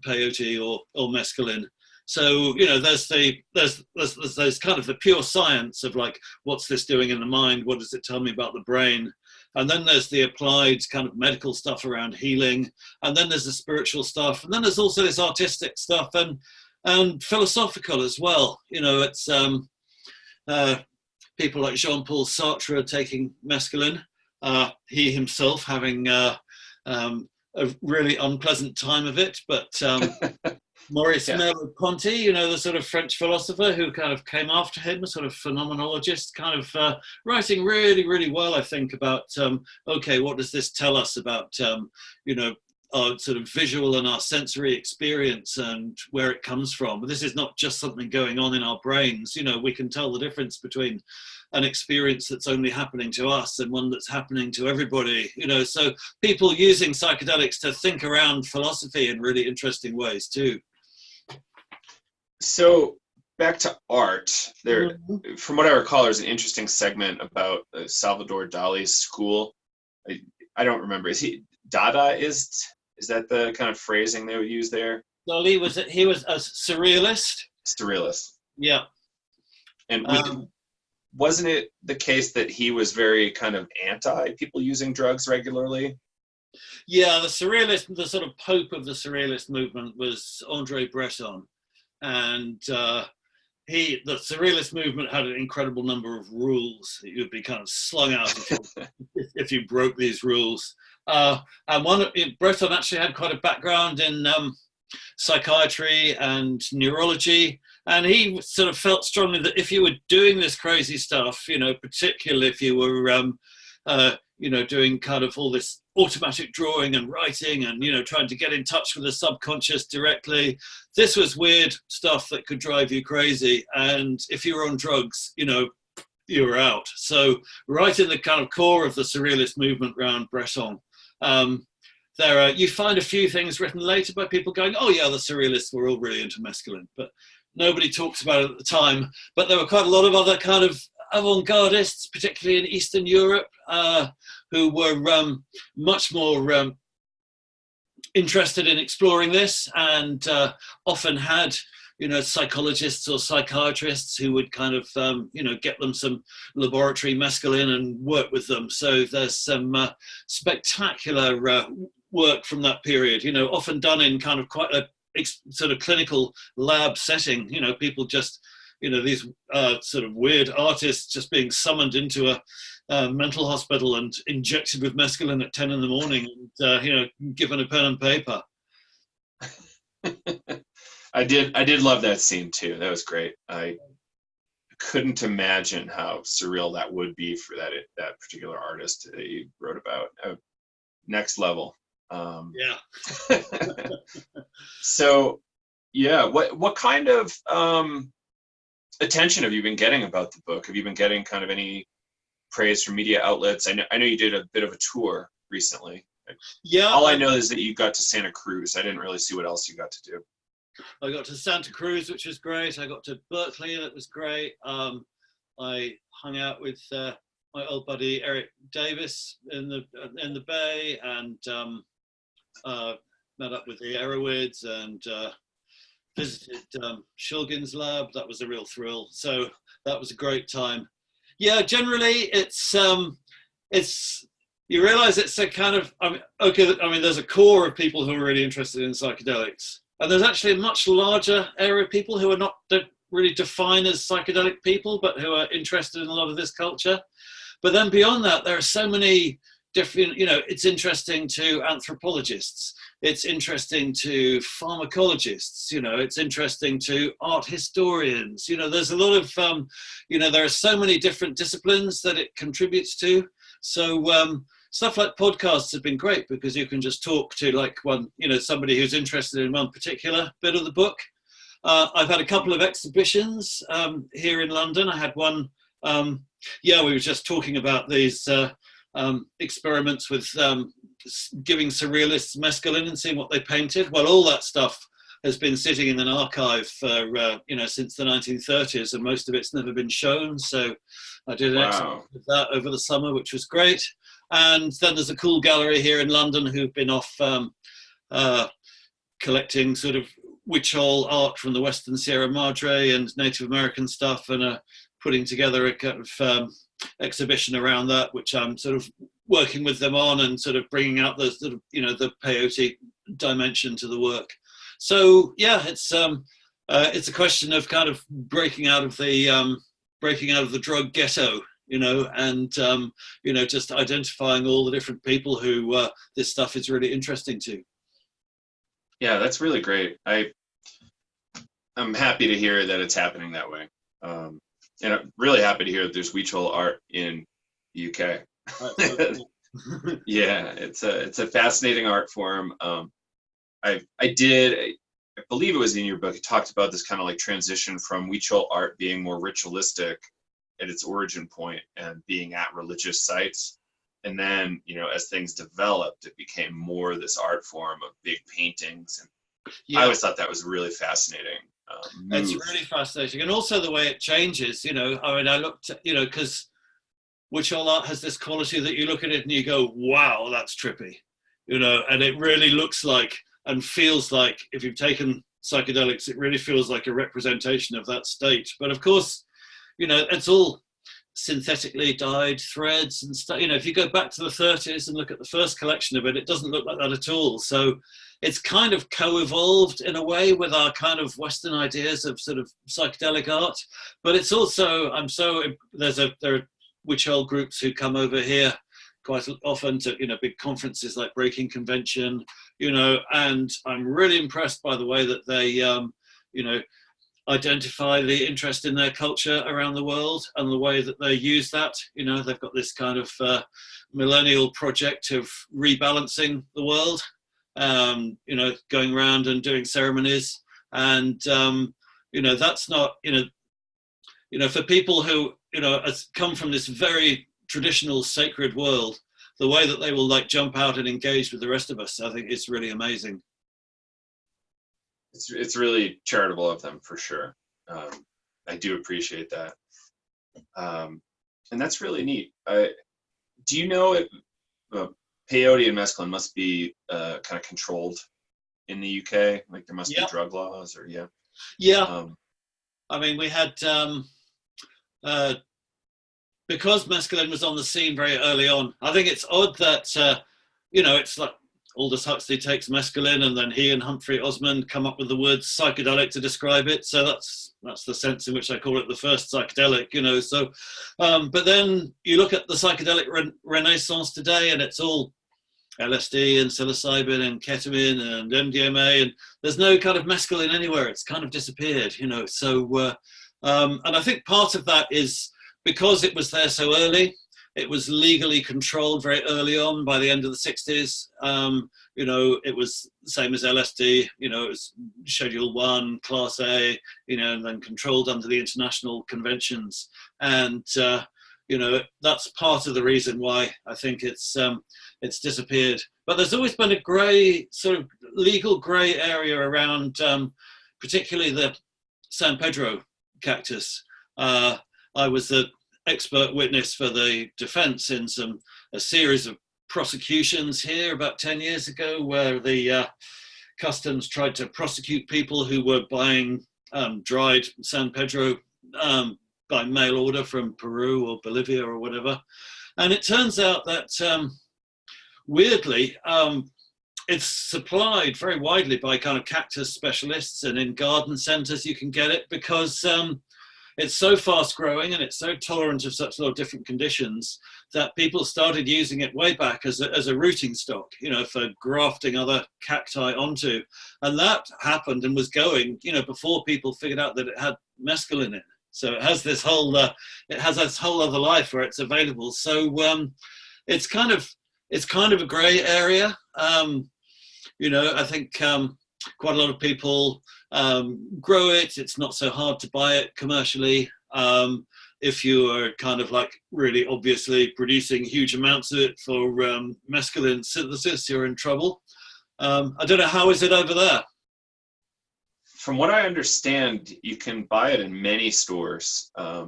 peyote or mescaline. So there's kind of the pure science of, like, what's this doing in the mind? What does it tell me about the brain? And then there's the applied kind of medical stuff around healing, and then there's the spiritual stuff, and then there's also this artistic stuff and philosophical as well. It's people like Jean-Paul Sartre taking mescaline. He himself having a really unpleasant time of it, but Maurice Merleau-Ponty, the sort of French philosopher who kind of came after him, a sort of phenomenologist, kind of writing really, really well, I think, about, what does this tell us about, our sort of visual and our sensory experience and where it comes from. But this is not just something going on in our brains. We can tell the difference between an experience that's only happening to us and one that's happening to everybody. So people using psychedelics to think around philosophy in really interesting ways too. So back to art, there, from what I recall, there's an interesting segment about Salvador Dali's school. I don't remember. Is he Dadaist? Is that the kind of phrasing they would use there? Dali was a surrealist. Surrealist. Yeah. And wasn't it the case that he was very kind of anti people using drugs regularly? Yeah, the surrealist, the sort of pope of the surrealist movement was Andre Breton, and the surrealist movement had an incredible number of rules that you would be kind of slung out if you broke these rules. And Breton actually had quite a background in psychiatry and neurology, and he sort of felt strongly that if you were doing this crazy stuff, particularly if you were doing kind of all this automatic drawing and writing and trying to get in touch with the subconscious directly, this was weird stuff that could drive you crazy, and if you were on drugs, you were out. So right in the kind of core of the surrealist movement around Breton, you find a few things written later by people going, oh yeah, the surrealists were all really into mescaline, but nobody talks about it at the time. But there were quite a lot of other kind of avant-gardists, particularly in Eastern Europe, who were much more interested in exploring this, and often had psychologists or psychiatrists who would kind of get them some laboratory mescaline and work with them. So there's some spectacular work from that period, often done in kind of quite a sort of clinical lab setting. People just these sort of weird artists just being summoned into a mental hospital and injected with mescaline at 10 in the morning, and given a pen and paper. I did love that scene too. That was great. I couldn't imagine how surreal that would be for that particular artist that you wrote about. Next level. Yeah. So, yeah, what kind of attention have you been getting about the book? Have you been getting kind of any praise from media outlets? I know you did a bit of a tour recently. Yeah. All I know is that you got to Santa Cruz. I didn't really see what else you got to do. I got to Santa Cruz, which was great. I got to Berkeley, that was great. I hung out with my old buddy Eric Davis in the Bay, and met up with the Aeroids and visited Shulgin's lab. That was a real thrill. So that was a great time. Yeah, generally it's you realize it's a kind of, there's a core of people who are really interested in psychedelics. And there's actually a much larger area of people who are not really defined as psychedelic people, but who are interested in a lot of this culture. But then beyond that, there are so many different, it's interesting to anthropologists. It's interesting to pharmacologists, it's interesting to art historians. There's a lot of, there are so many different disciplines that it contributes to. So stuff like podcasts have been great because you can just talk to like somebody who's interested in one particular bit of the book. I've had a couple of exhibitions here in London. I had one, we were just talking about these experiments with giving surrealists mescaline and seeing what they painted. Well, all that stuff has been sitting in an archive for, since the 1930s, and most of it's never been shown. So I did an exhibition of that over the summer, which was great. And then there's a cool gallery here in London who've been off collecting sort of witch hole art from the Western Sierra Madre and Native American stuff, and putting together a kind of exhibition around that, which I'm sort of working with them on and sort of bringing out the sort of, the peyote dimension to the work. So yeah, it's a question of kind of breaking out of the drug ghetto, and just identifying all the different people who this stuff is really interesting to. Yeah, that's really great. I'm happy to hear that it's happening that way. And I'm really happy to hear that there's witch hole art in the UK. Yeah, it's a fascinating art form. I believe it was in your book, you talked about this kind of like transition from witch hole art being more ritualistic at its origin point and being at religious sites. And then, as things developed, it became more this art form of big paintings. And I always thought that was really fascinating. It's really fascinating. And also the way it changes, I looked at, because witch hole art has this quality that you look at it and you go, wow, that's trippy, and it really looks like and feels like, if you've taken psychedelics, it really feels like a representation of that state. But of course, it's all synthetically dyed threads and stuff. You know, if you go back to the 30s and look at the first collection of it, it doesn't look like that at all. So it's kind of co-evolved in a way with our kind of Western ideas of sort of psychedelic art. But it's also, there are witch hole groups who come over here quite often to, you know, big conferences like Breaking Convention, you know, and I'm really impressed by the way that they, you know, identify the interest in their culture around the world and the way that they use that. You know, they've got this kind of millennial project of rebalancing the world, you know, going around and doing ceremonies. And, you know, that's not, you know, for people who, you know, come from this very traditional sacred world, the way that they will like jump out and engage with the rest of us, I think it's really amazing. It's really charitable of them for sure. I do appreciate that, and that's really neat. Do you know if peyote and mescaline must be kind of controlled in the UK? Like there must be drug laws, or yeah. I mean, we had because mescaline was on the scene very early on. I think it's odd that you know, it's like Aldous Huxley takes mescaline, and then he and Humphrey Osmond come up with the word psychedelic to describe it. So that's the sense in which I call it the first psychedelic, you know. So, but then you look at the psychedelic renaissance today, and it's all LSD and psilocybin and ketamine and MDMA, and there's no kind of mescaline anywhere. It's kind of disappeared, you know. So, and I think part of that is because it was there so early. It was legally controlled very early on. By the end of the 60s, you know, it was the same as LSD. You know, it was Schedule 1, Class A, you know, and then controlled under the international conventions. And, you know, that's part of the reason why I think it's disappeared. But there's always been a grey, sort of legal grey area around, particularly the San Pedro cactus. I was the expert witness for the defense in a series of prosecutions here about 10 years ago, where the customs tried to prosecute people who were buying dried San Pedro by mail order from Peru or Bolivia or whatever. And it turns out that weirdly it's supplied very widely by kind of cactus specialists, and in garden centers you can get it because it's so fast growing and it's so tolerant of such a lot of different conditions that people started using it way back as a rooting stock, you know, for grafting other cacti onto. And that happened and was going, you know, before people figured out that it had mescaline in it. So it has this whole, other life where it's available. So it's kind of a gray area. You know, I think quite a lot of people grow it. It's not so hard to buy it commercially. If you are kind of like really obviously producing huge amounts of it for mescaline synthesis, you're in trouble. I don't know, how is it over there? From what I understand, you can buy it in many stores. I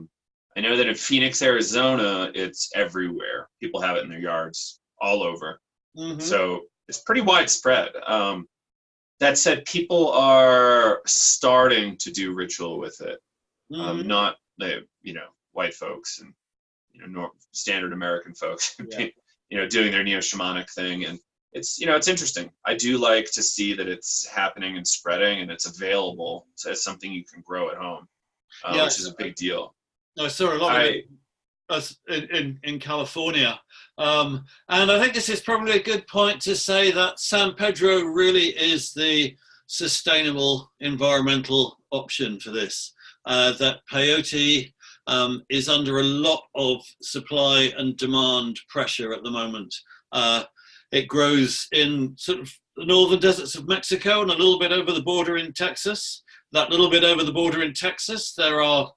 know that in Phoenix, Arizona, it's everywhere. People have it in their yards all over. Mm-hmm. So it's pretty widespread. That said, people are starting to do ritual with it. Mm-hmm. Not the, you know, white folks and, you know, standard American folks, you know, doing their neo-shamanic thing. And it's, you know, it's interesting. I do like to see that it's happening and spreading and it's available as something you can grow at home, which is a big deal. I saw a lot of it in California. And I think this is probably a good point to say that San Pedro really is the sustainable environmental option for this. That peyote is under a lot of supply and demand pressure at the moment. It grows in sort of the northern deserts of Mexico and a little bit over the border in Texas. That little bit over the border in Texas, there are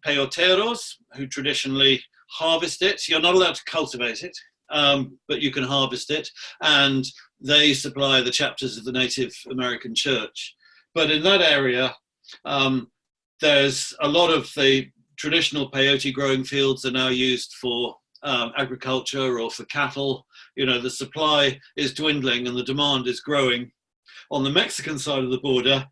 peyoteros who traditionally harvest it. You're not allowed to cultivate it, but you can harvest it, and they supply the chapters of the Native American Church. But in that area, there's a lot of the traditional peyote growing fields are now used for agriculture or for cattle. You know, the supply is dwindling and the demand is growing. On the Mexican side of the border,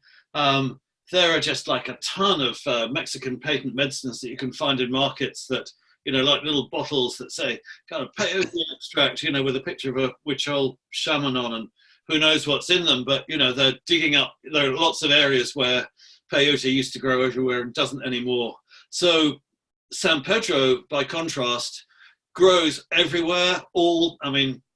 there are just like a ton of Mexican patent medicines that you can find in markets that like little bottles that say kind of peyote extract, with a picture of a witch old shaman on, and who knows what's in them. But, they're digging up, there are lots of areas where peyote used to grow everywhere and doesn't anymore. So San Pedro, by contrast, grows everywhere,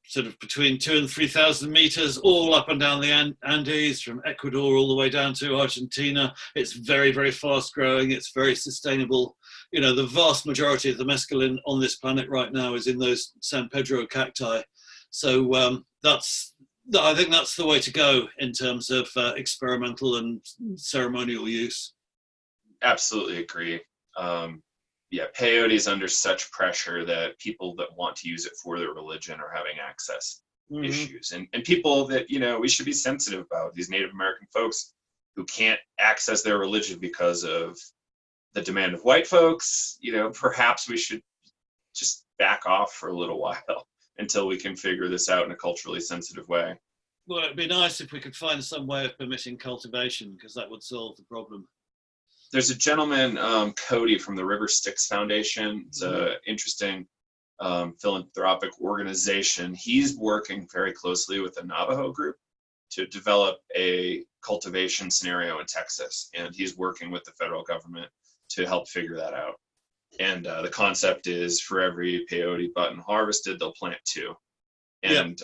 sort of between 2,000 and 3,000 meters, all up and down the Andes, from Ecuador all the way down to Argentina. It's very, very fast growing. It's very sustainable. The vast majority of the mescaline on this planet right now is in those San Pedro cacti. So I think that's the way to go in terms of experimental and ceremonial use. Absolutely agree. Peyote is under such pressure that people that want to use it for their religion are having access issues. And people that, we should be sensitive about, these Native American folks who can't access their religion because of the demand of white folks, perhaps we should just back off for a little while until we can figure this out in a culturally sensitive way. Well, it'd be nice if we could find some way of permitting cultivation, because that would solve the problem. There's a gentleman, Cody, from the River Styx Foundation. It's an interesting philanthropic organization. He's working very closely with the Navajo group to develop a cultivation scenario in Texas. And he's working with the federal government to help figure that out. And the concept is, for every peyote button harvested, they'll plant 2. And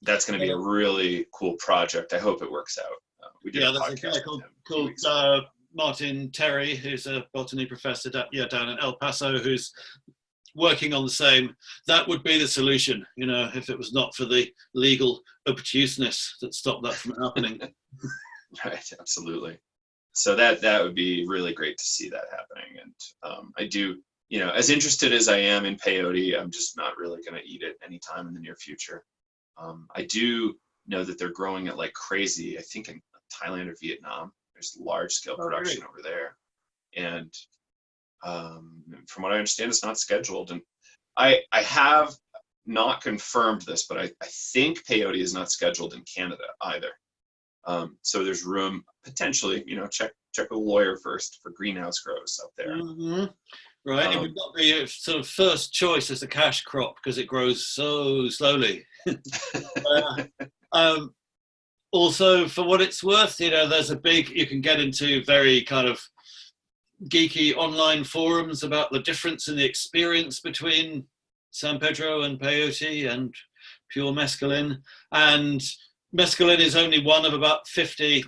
that's going to be a really cool project. I hope it works out. We did a podcast with him Martin Terry, who's a botany professor down in El Paso, who's working on the same. That would be the solution, if it was not for the legal obtuseness that stopped that from happening. Right, absolutely. So that would be really great to see that happening. And I do, as interested as I am in peyote, I'm just not really going to eat it anytime in the near future. I do know that they're growing it like crazy, I think in Thailand or Vietnam. There's large scale production over there. And from what I understand, it's not scheduled. And I have not confirmed this, but I think peyote is not scheduled in Canada either. So there's room potentially, check with a lawyer first for greenhouse grows up there. Right, it would not be a sort of first choice as a cash crop because it grows so slowly. Also, for what it's worth, there's you can get into very kind of geeky online forums about the difference in the experience between San Pedro and peyote and pure mescaline. And mescaline is only one of about 50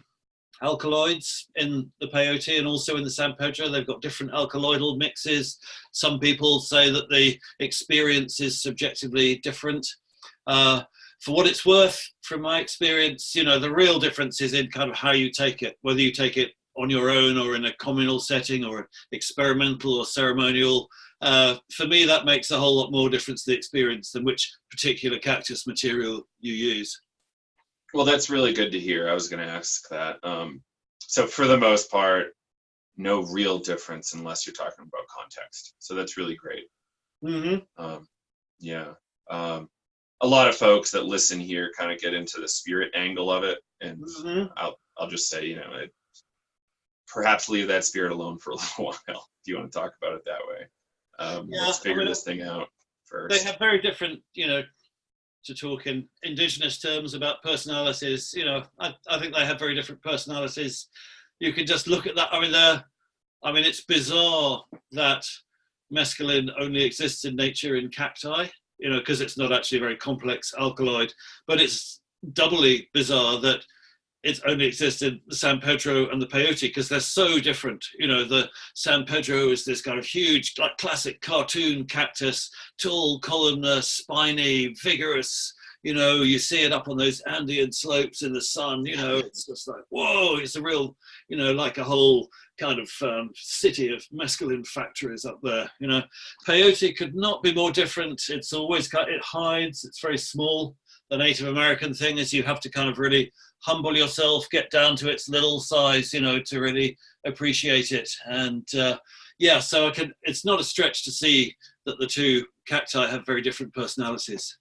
alkaloids in the peyote and also in the San Pedro. They've got different alkaloidal mixes. Some people say that the experience is subjectively different. For what it's worth, from my experience, the real difference is in kind of how you take it, whether you take it on your own or in a communal setting or experimental or ceremonial. For me, that makes a whole lot more difference to the experience than which particular cactus material you use. Well, that's really good to hear. I was going to ask that. So for the most part, no real difference unless you're talking about context. So that's really great. A lot of folks that listen here kind of get into the spirit angle of it. And I'll just say, perhaps leave that spirit alone for a little while if you want to talk about it that way. Let's figure this thing out first. They have very different, to talk in indigenous terms about personalities, I think they have very different personalities. You can just look at that. It's bizarre that mescaline only exists in nature in cacti, because it's not actually a very complex alkaloid, but it's doubly bizarre that it only exists in the San Pedro and the peyote because they're so different. The San Pedro is this kind of huge, like classic cartoon cactus, tall, columnar, spiny, vigorous. You see it up on those Andean slopes in the sun. It's just like, whoa, it's a real, like a whole kind of city of mescaline factories up there. Peyote could not be more different. It's always it hides. It's very small. The Native American thing is you have to kind of really humble yourself, get down to its little size, to really appreciate it. And so it's not a stretch to see that the two cacti have very different personalities.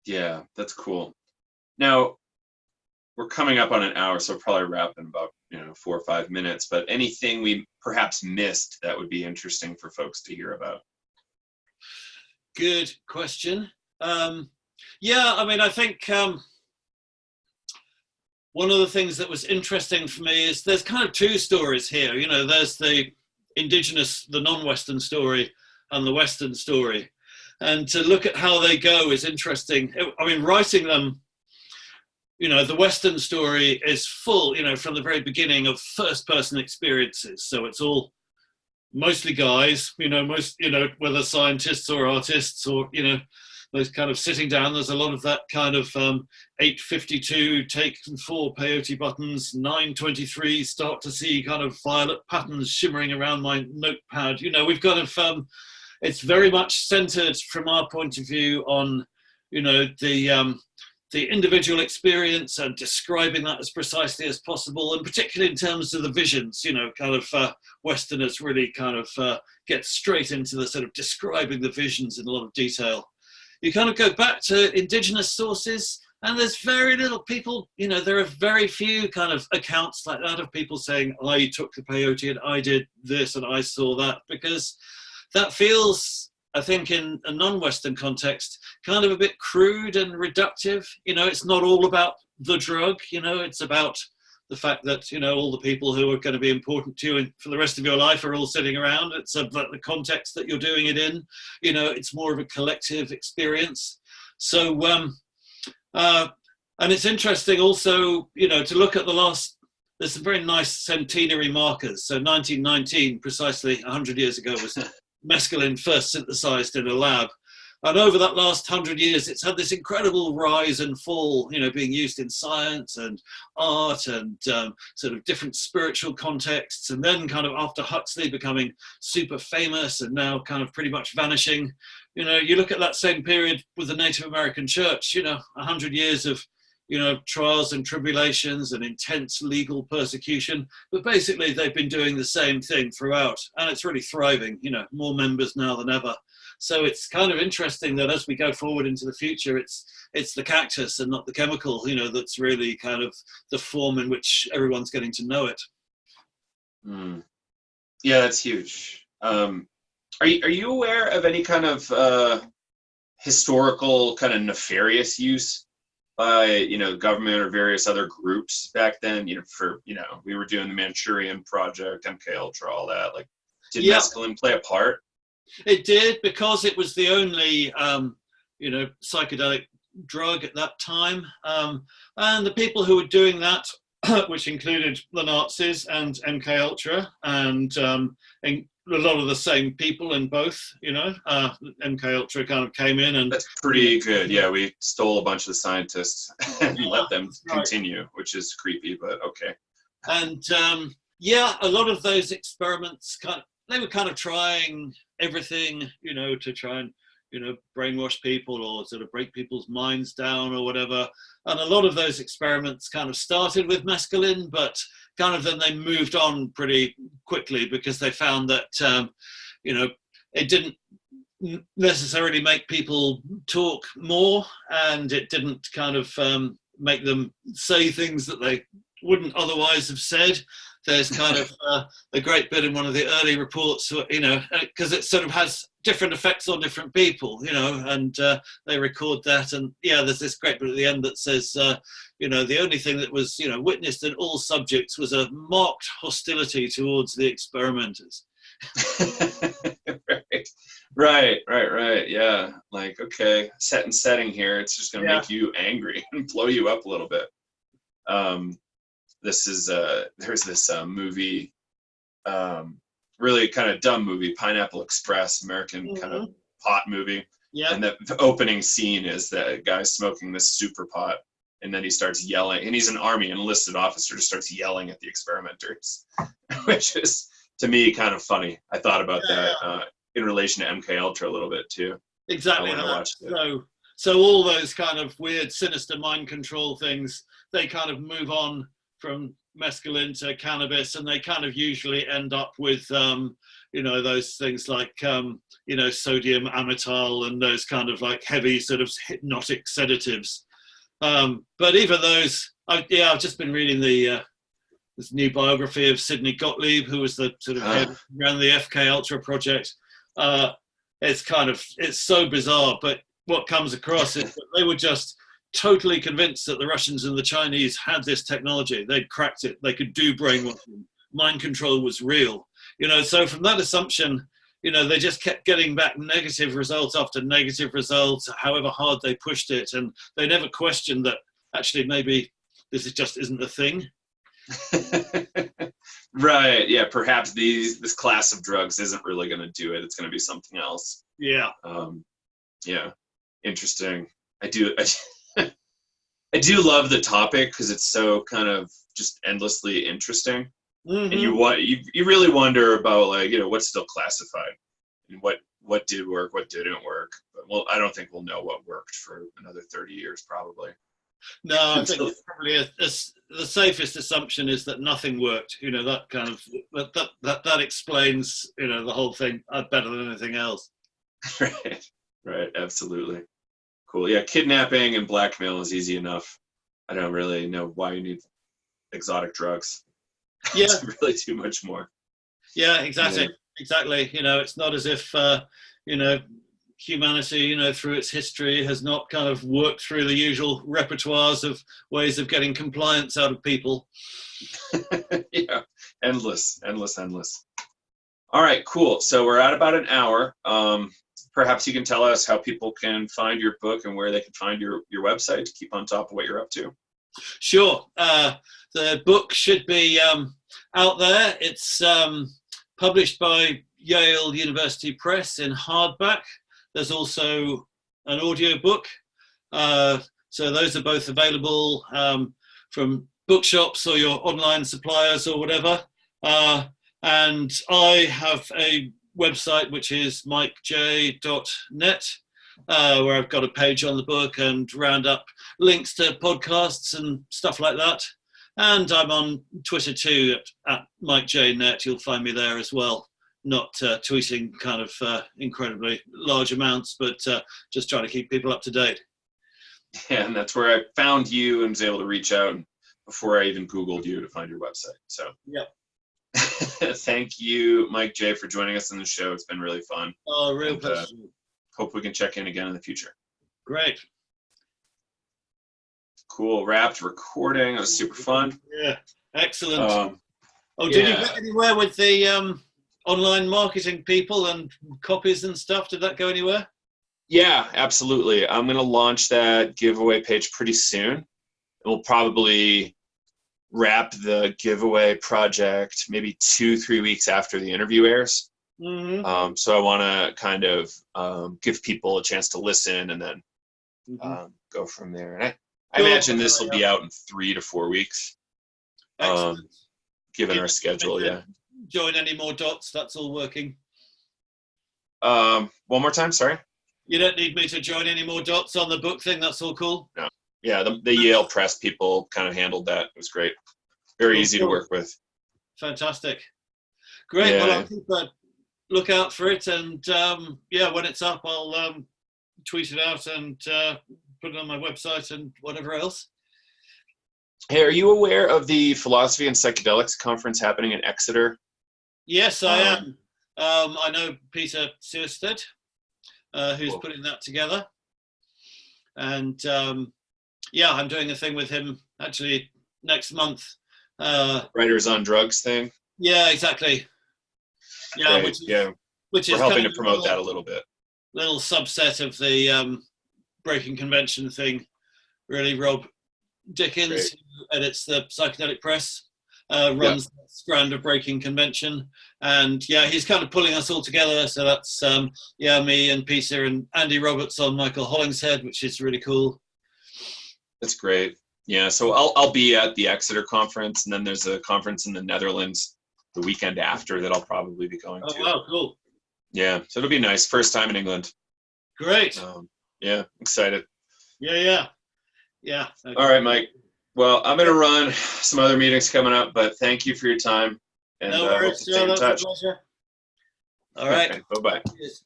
Yeah, that's cool. Now, we're coming up on an hour, so we'll probably wrap in about 4 or 5 minutes, but anything we perhaps missed that would be interesting for folks to hear about? Good question. Yeah, I mean, I think one of the things that was interesting for me is there's kind of two stories here. There's the indigenous, the non-Western story and the Western story. And to look at how they go is interesting. I mean, writing them, the Western story is full, from the very beginning of first-person experiences. So it's all mostly guys, whether scientists or artists or, those kind of sitting down. There's a lot of that kind of 8:52, take 4 peyote buttons, 9:23, start to see kind of violet patterns shimmering around my notepad. We've kind of, it's very much centered from our point of view on, the individual experience and describing that as precisely as possible, and particularly in terms of the visions, Westerners really kind of get straight into the sort of describing the visions in a lot of detail. You kind of go back to indigenous sources, and there's very little people, there are very few kind of accounts like that of people saying, I took the peyote and I did this and I saw that, because that feels, I think, in a non-Western context, kind of a bit crude and reductive. It's not all about the drug, it's about the fact that, all the people who are going to be important to you for the rest of your life are all sitting around. It's about the context that you're doing it in. It's more of a collective experience. So, and it's interesting also, to look at there's some very nice centenary markers. So 1919, precisely 100 years ago, was mescaline first synthesized in a lab. And over that last 100 years, it's had this incredible rise and fall, being used in science and art and sort of different spiritual contexts. And then kind of after Huxley becoming super famous and now kind of pretty much vanishing, you look at that same period with the Native American church, 100 years of, trials and tribulations and intense legal persecution. But basically, they've been doing the same thing throughout. And it's really thriving, more members now than ever. So it's kind of interesting that as we go forward into the future, it's the cactus and not the chemical, that's really kind of the form in which everyone's getting to know it. Yeah, that's huge. Are you aware of any kind of historical kind of nefarious use by government or various other groups back then? We were doing the Manchurian Project, MK Ultra, all that. Like, did mescaline play a part? It did, because it was the only, psychedelic drug at that time. And the people who were doing that, which included the Nazis and MK Ultra, and a lot of the same people in both, MK Ultra kind of came in and... That's pretty good. Yeah, we stole a bunch of the scientists and let them continue, which is creepy, but okay. And a lot of those experiments, they were kind of trying everything, to try and, brainwash people or sort of break people's minds down or whatever. And a lot of those experiments kind of started with mescaline, but kind of then they moved on pretty quickly because they found that, it didn't necessarily make people talk more, and it didn't kind of make them say things that they wouldn't otherwise have said. There's kind of a great bit in one of the early reports, because it sort of has different effects on different people, and they record that. And there's this great bit at the end that says, the only thing that was, witnessed in all subjects was a marked hostility towards the experimenters. Right. Yeah. Like, okay, set and setting here. It's just going to make you angry and blow you up a little bit. There's this movie, really kind of dumb movie, Pineapple Express, American kind of pot movie. Yeah. And the opening scene is that guy smoking this super pot, and then he starts yelling, and he's an army enlisted officer, just starts yelling at the experimenters, which is, to me, kind of funny. I thought about that in relation to MK Ultra a little bit too. Exactly. When I watched it. So all those kind of weird, sinister mind control things, they kind of move on from mescaline to cannabis, and they kind of usually end up with, those things like, sodium amytal and those kind of like heavy sort of hypnotic sedatives. But even those, I've just been reading the this new biography of Sidney Gottlieb, who was the sort of head ran the FK Ultra project. It's so bizarre, but what comes across is that they were just totally convinced that the Russians and the Chinese had this technology. They'd cracked it. They could do brainwashing. Mind control was real. So from that assumption, they just kept getting back negative results after negative results, however hard they pushed it. And they never questioned that actually maybe this just isn't a thing. Right. Yeah. Perhaps this class of drugs isn't really going to do it. It's going to be something else. Yeah. Yeah. Interesting. I do love the topic because it's so kind of just endlessly interesting. Mm-hmm. And you really wonder about what's still classified and what did work, what didn't work. But I don't think we'll know what worked for another 30 years probably. No, I think it's probably the safest assumption is that nothing worked. That kind of that explains the whole thing better than anything else. Right, absolutely. Cool. Yeah, kidnapping and blackmail is easy enough. I don't really know why you need exotic drugs. Yeah, it's really too much more. Yeah, exactly. It's not as if humanity, through its history, has not kind of worked through the usual repertoires of ways of getting compliance out of people. Yeah, endless. All right, cool. So we're at about an hour. Perhaps you can tell us how people can find your book and where they can find your website to keep on top of what you're up to. Sure. The book should be out there. It's published by Yale University Press in hardback. There's also an audio book. So those are both available from bookshops or your online suppliers or whatever. And I have a website, which is mikej.net, where I've got a page on the book and round up links to podcasts and stuff like that. And I'm on Twitter too, at mikej.net. You'll find me there as well. Not tweeting kind of incredibly large amounts, but just trying to keep people up to date. Yeah, and that's where I found you and was able to reach out before I even Googled you to find your website. So, yep. Thank you, Mike J, for joining us on the show. It's been really fun. Oh, real pleasure. Hope we can check in again in the future. Great. Cool. Wrapped recording. It was super fun. Yeah. Excellent. Did you get anywhere with the online marketing people and copies and stuff? Did that go anywhere? Yeah, absolutely. I'm going to launch that giveaway page pretty soon. We'll probably wrap the giveaway project maybe 2-3 weeks after the interview airs. Mm-hmm. So I want to kind of give people a chance to listen and then go from there. And I imagine this will be out in 3 to 4 weeks, given our schedule. Yeah. Join any more dots? That's all working. One more time, sorry. You don't need me to join any more dots on the book thing. That's all cool. No. Yeah, the Yale Press people kind of handled that. It was great. Very easy to work with. Fantastic. Great. Yeah. Well, I'll keep a look out for it. And when it's up, I'll tweet it out and put it on my website and whatever else. Hey, are you aware of the Philosophy and Psychedelics conference happening in Exeter? Yes, I am. I know Peter Searstead, who's putting that together. And I'm doing a thing with him actually next month. Writers on Drugs thing? Yeah, exactly. Yeah, Great. which is we're helping to promote that a little bit. Little subset of the Breaking Convention thing. Really, Rob Dickens, who edits the Psychedelic Press, runs that strand of Breaking Convention. And he's kind of pulling us all together. So that's me and Peter and Andy Roberts on Michael Hollingshead, which is really cool. That's great. Yeah, so I'll be at the Exeter conference, and then there's a conference in the Netherlands the weekend after that I'll probably be going to. Oh, wow, cool. Yeah, so it'll be nice. First time in England. Great. Excited. Yeah. Okay. All right, Mike. Well, I'm going to run some other meetings coming up, but thank you for your time. And no worries, stay in touch. All right. Okay, bye-bye. Cheers.